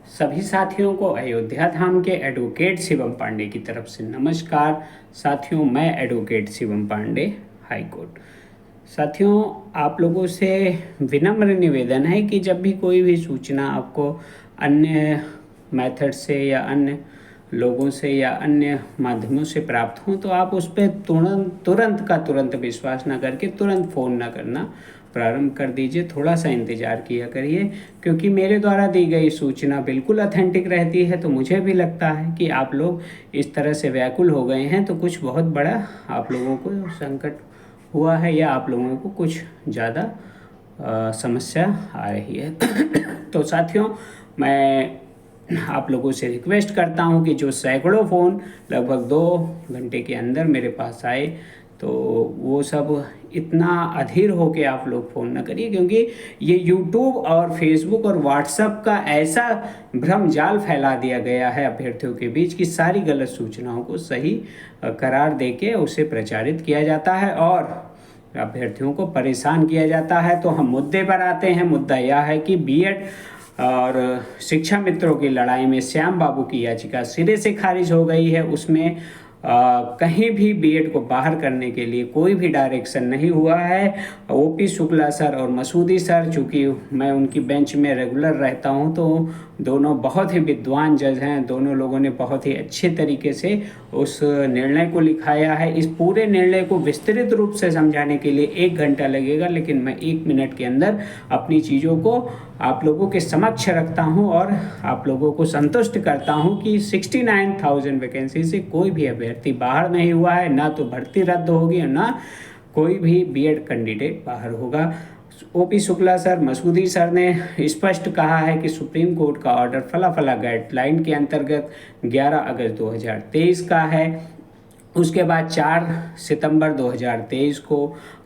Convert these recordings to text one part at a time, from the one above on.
सभी साथियों को अयोध्या धाम के एडवोकेट शिवम पांडे की तरफ से नमस्कार। साथियों, मैं advocate Shivam Pandey, high court. साथियों, आप लोगों से विनम्र निवेदन है कि जब भी कोई भी सूचना आपको अन्य मेथड से या अन्य लोगों से या अन्य माध्यमों से प्राप्त हो तो आप उस पर तुरंत विश्वास ना करके तुरंत फ़ोन ना करना प्रारंभ कर दीजिए। थोड़ा सा इंतज़ार किया करिए, क्योंकि मेरे द्वारा दी गई सूचना बिल्कुल ऑथेंटिक रहती है। तो मुझे भी लगता है कि आप लोग इस तरह से व्याकुल हो गए हैं तो कुछ बहुत बड़ा आप लोगों को संकट हुआ है या आप लोगों को कुछ ज़्यादा समस्या आ रही है। तो साथियों, मैं आप लोगों से रिक्वेस्ट करता हूं कि जो सैकड़ों फ़ोन लगभग 2 घंटे के अंदर मेरे पास आए, तो वो सब इतना अधीर हो के आप लोग फ़ोन ना करिए, क्योंकि ये यूट्यूब और फेसबुक और व्हाट्सएप का ऐसा भ्रम जाल फैला दिया गया है अभ्यर्थियों के बीच कि सारी गलत सूचनाओं को सही करार दे के उसे प्रचारित किया जाता है और अभ्यर्थियों को परेशान किया जाता है। तो हम मुद्दे पर आते हैं। मुद्दा यह है कि बीएड और शिक्षा मित्रों की लड़ाई में श्याम बाबू की याचिका सिरे से खारिज हो गई है। उसमें कहीं भी बीएड को बाहर करने के लिए कोई भी डायरेक्शन नहीं हुआ है। ओपी शुक्ला सर और मसूदी सर, चूँकि मैं उनकी बेंच में रेगुलर रहता हूं, तो दोनों बहुत ही विद्वान जज हैं। दोनों लोगों ने बहुत ही अच्छे तरीके से उस निर्णय को लिखाया है। इस पूरे निर्णय को विस्तृत रूप से समझाने के लिए 1 घंटा लगेगा, लेकिन मैं 1 मिनट के अंदर अपनी चीज़ों को आप लोगों के समक्ष रखता हूं और आप लोगों को संतुष्ट करता हूं कि 69,000 वैकेंसी से कोई भी अभ्यर्थी बाहर नहीं हुआ है, ना तो भर्ती रद्द होगी और ना कोई भी बीएड कैंडिडेट बाहर होगा। OP Shukla sir, Masoodi sir ने स्पष्ट कहा है कि सुप्रीम कोर्ट का ऑर्डर फला फला गाइडलाइन के अंतर्गत 11 अगस्त 2023 का है। उसके बाद 4 सितंबर 2023 को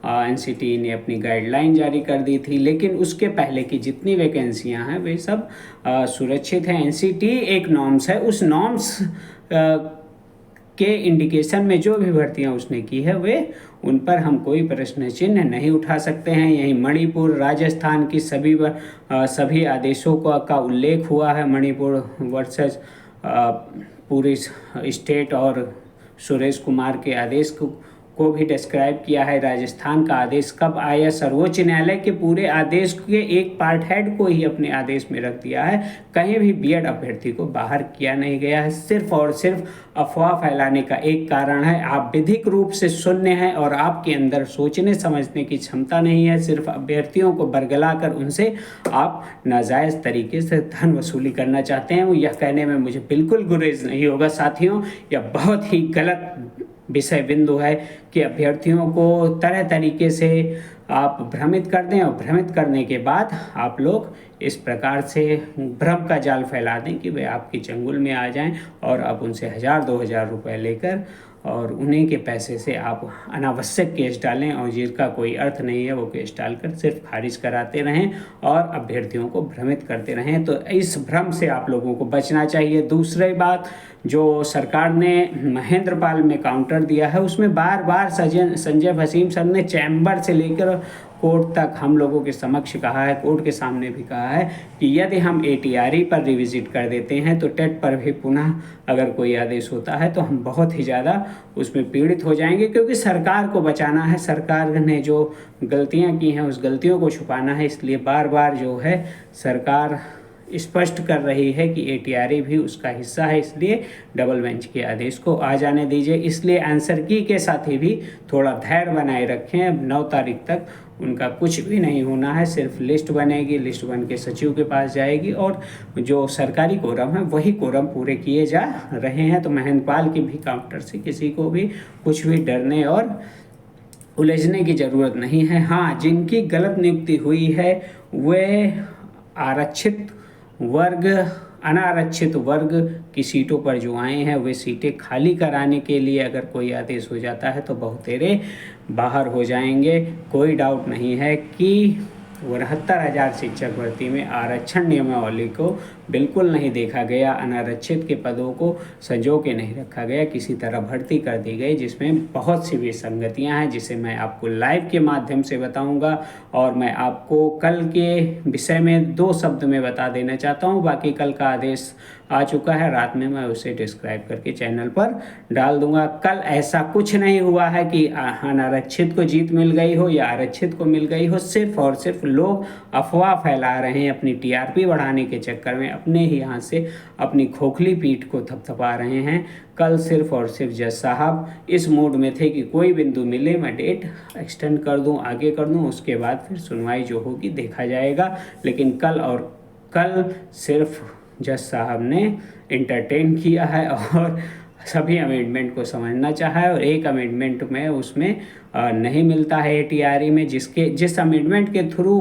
एनसीटी ने अपनी गाइडलाइन जारी कर दी थी, लेकिन उसके पहले की जितनी वैकेंसियां हैं वे सब सुरक्षित हैं। एनसीटी एक नॉर्म्स है, उस नॉर्म्स के इंडिकेशन में जो भी भर्तियां उसने की है वे उन पर हम कोई प्रश्न चिन्ह नहीं उठा सकते हैं। यहीं मणिपुर, राजस्थान की सभी आदेशों का उल्लेख हुआ है। मणिपुर वर्सेस पूरी स्टेट और सुरेश कुमार के आदेश को भी डिस्क्राइब किया है। राजस्थान का आदेश कब आया? सर्वोच्च न्यायालय के पूरे आदेश के एक पार्ट हेड को ही अपने आदेश में रख दिया है। कहीं भी बीएड अभ्यर्थी को बाहर किया नहीं गया है। सिर्फ और सिर्फ अफवाह फैलाने का एक कारण है, आप विधिक रूप से शून्य हैं और आपके अंदर सोचने समझने की क्षमता नहीं है। सिर्फ अभ्यर्थियों को बरगला कर उनसे आप नाजायज़ तरीके से धन वसूली करना चाहते हैं। यह कहने में मुझे बिल्कुल गुरेज नहीं होगा। साथियों, यह बहुत ही गलत विषय बिंदु है कि अभ्यर्थियों को तरह तरीके से आप भ्रमित कर दें और भ्रमित करने के बाद आप लोग इस प्रकार से भ्रम का जाल फैला दें कि वे आपके चंगुल में आ जाएं और आप उनसे 1000-2000 रुपए लेकर और उन्हीं के पैसे से आप अनावश्यक केस डालें और जिसका कोई अर्थ नहीं है वो केस डालकर सिर्फ खारिज कराते रहें और अभ्यर्थियों को भ्रमित करते रहें। तो इस भ्रम से आप लोगों को बचना चाहिए। दूसरी बात, जो सरकार ने महेंद्रपाल में काउंटर दिया है उसमें बार बार संजय भसीन सर ने चैम्बर से लेकर कोर्ट तक हम लोगों के समक्ष कहा है, कोर्ट के सामने भी कहा है कि यदि हम एटीआरई पर रिविजिट कर देते हैं तो टेट पर भी पुनः अगर कोई आदेश होता है तो हम बहुत ही ज़्यादा उसमें पीड़ित हो जाएंगे, क्योंकि सरकार को बचाना है। सरकार ने जो गलतियां की हैं उस गलतियों को छुपाना है, इसलिए बार बार जो है सरकार स्पष्ट कर रही है कि एटीआरई भी उसका हिस्सा है, इसलिए डबल बेंच के आदेश को आ जाने दीजिए। इसलिए आंसर की के साथ ही भी थोड़ा धैर्य बनाए रखें। 9 तारीख तक उनका कुछ भी नहीं होना है, सिर्फ लिस्ट बनेगी, लिस्ट बन के सचिव के पास जाएगी और जो सरकारी कोरम है वही कोरम पूरे किए जा रहे हैं। तो महेंद्रपाल के भी काउंटर से किसी को भी कुछ भी डरने और उलझने की ज़रूरत नहीं है। हाँ, जिनकी गलत नियुक्ति हुई है वे आरक्षित वर्ग, अनारक्षित वर्ग की सीटों पर जो आए हैं वे सीटें खाली कराने के लिए अगर कोई आदेश हो जाता है तो बहुतेरे बाहर हो जाएंगे। कोई डाउट नहीं है कि 69,000 शिक्षक भर्ती में आरक्षण नियमावली को बिल्कुल नहीं देखा गया, अनारक्षित के पदों को संजो के नहीं रखा गया, किसी तरह भर्ती कर दी गई, जिसमें बहुत सी विसंगतियां हैं, जिसे मैं आपको लाइव के माध्यम से बताऊंगा। और मैं आपको कल के विषय में 2 शब्द में बता देना चाहता हूं, बाकी कल का आदेश आ चुका है, रात में मैं उसे डिस्क्राइब करके चैनल पर डाल दूंगा। कल ऐसा कुछ नहीं हुआ है कि अनारक्षित को जीत मिल गई हो या आरक्षित को मिल गई हो, सिर्फ और सिर्फ लोग अफवाह फैला रहे हैं, अपनी टीआरपी बढ़ाने के चक्कर में अपने ही यहाँ से अपनी खोखली पीठ को थपथपा रहे हैं। कल सिर्फ और सिर्फ जज साहब इस मूड में थे कि कोई बिंदु मिले मैं डेट एक्सटेंड कर दूं, आगे कर दूं, उसके बाद फिर सुनवाई जो होगी देखा जाएगा। लेकिन कल सिर्फ जज साहब ने इंटरटेन किया है और सभी अमेंडमेंट को समझना चाहा है, और एक अमेंडमेंट में उसमें नहीं मिलता है एटीआरई में, जिस अमेंडमेंट के थ्रू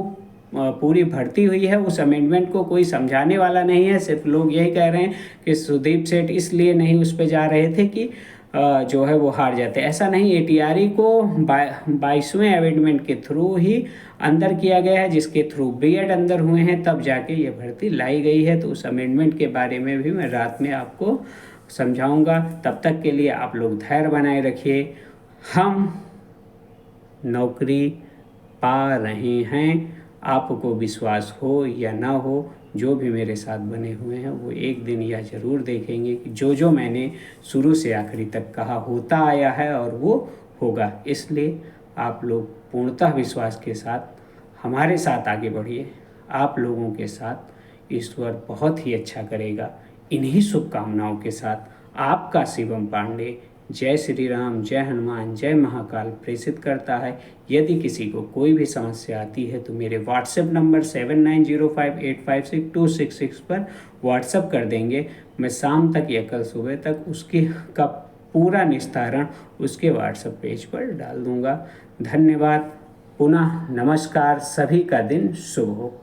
पूरी भर्ती हुई है उस अमेंडमेंट को कोई समझाने वाला नहीं है। सिर्फ लोग यही कह रहे हैं कि सुदीप सेठ इसलिए नहीं उस पर जा रहे थे कि जो है वो हार जाते। ऐसा नहीं, एटीआरई को 22वें अमेंडमेंट के थ्रू ही अंदर किया गया है, जिसके थ्रू बीएड अंदर हुए हैं, तब जाके ये भर्ती लाई गई है। तो उस अमेंडमेंट के बारे में भी मैं रात में आपको समझाऊंगा। तब तक के लिए आप लोग धैर्य बनाए रखिए, हम नौकरी पा रहे हैं। आपको विश्वास हो या ना हो, जो भी मेरे साथ बने हुए हैं वो एक दिन यह ज़रूर देखेंगे कि जो मैंने शुरू से आखिरी तक कहा होता आया है और वो होगा। इसलिए आप लोग पूर्णतः विश्वास के साथ हमारे साथ आगे बढ़िए। आप लोगों के साथ ईश्वर बहुत ही अच्छा करेगा। इन्हीं शुभकामनाओं के साथ आपका शिवम पांडे जय श्री राम, जय हनुमान, जय महाकाल प्रेषित करता है। यदि किसी को कोई भी समस्या आती है तो मेरे व्हाट्सएप नंबर 7905856266 पर व्हाट्सएप कर देंगे। मैं शाम तक या कल सुबह तक उसकी का पूरा निस्तारण उसके व्हाट्सएप पेज पर डाल दूंगा। धन्यवाद, पुनः नमस्कार, सभी का दिन शुभ हो।